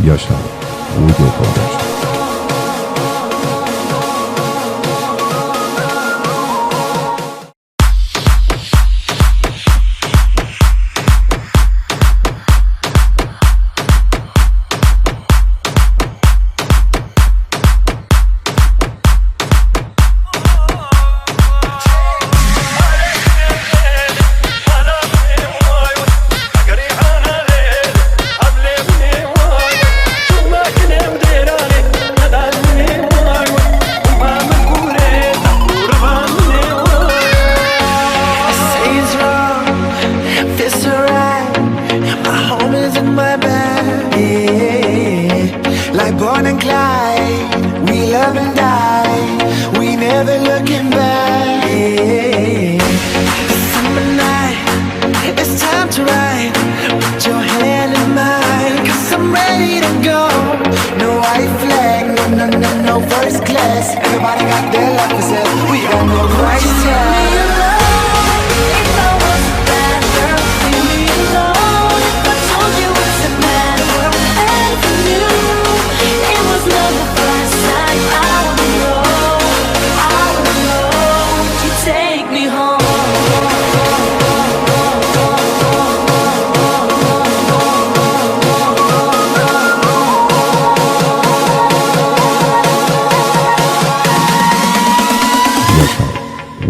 YAŞAR Audio Production. Born and glide, we love and die, we never looking back. It's summer night, it's time to ride. Put your hand in mine, 'cause I'm ready to go. No white flag, no first class. Everybody got their love for sale, we got no price tag.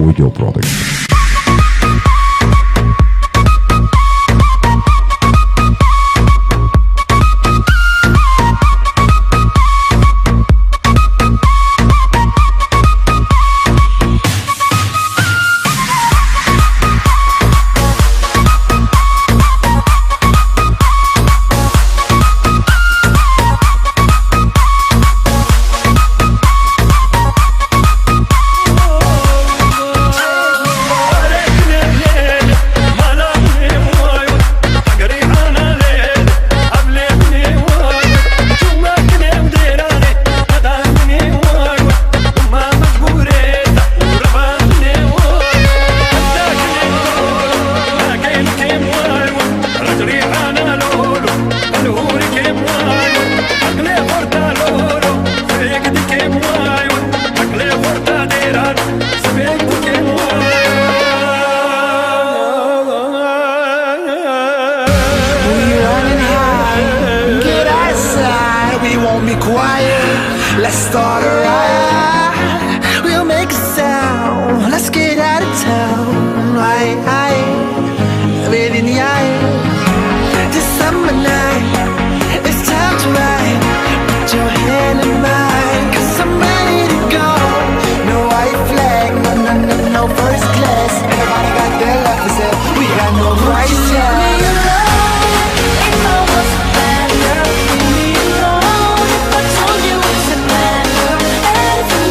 Audio Production. Let's start a riot, we'll make a sound. Let's get out of town, within the eye. This summer night, it's time to ride. Put your hand in mine, 'cause I'm ready to go. No white flag, no first class. Everybody got their love for sale, we got no price tag. For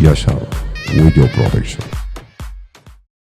YAŞAR Video Production.